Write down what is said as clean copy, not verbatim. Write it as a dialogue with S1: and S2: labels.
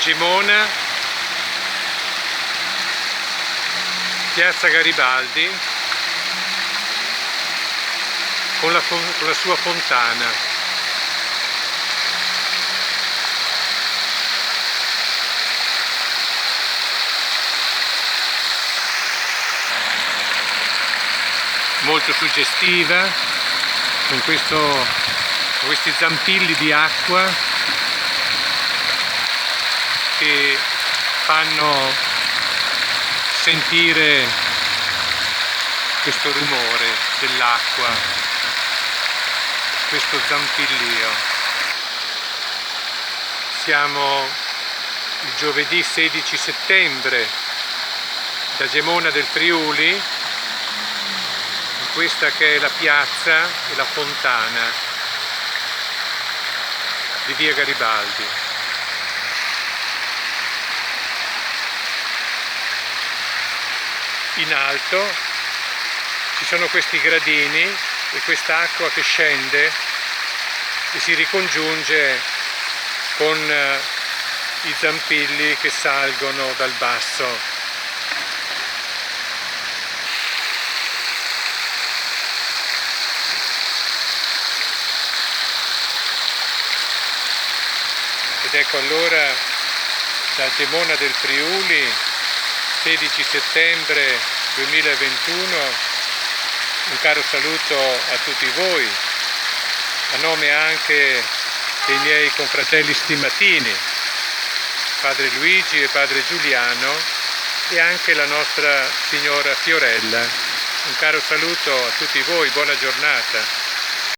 S1: Gemona, piazza Garibaldi con la sua fontana. Molto suggestiva, con questi zampilli di acqua che fanno sentire questo rumore dell'acqua, questo zampillio. Siamo il giovedì 16 settembre da Gemona del Friuli, questa che è la piazza e la fontana di via Garibaldi. In alto ci sono questi gradini e quest'acqua che scende e si ricongiunge con i zampilli che salgono dal basso. Ed ecco allora da Gemona del Friuli, 16 settembre 2021, un caro saluto a tutti voi, a nome anche dei miei confratelli stimatini, padre Luigi e padre Giuliano, e anche la nostra signora Fiorella. Un caro saluto a tutti voi, buona giornata.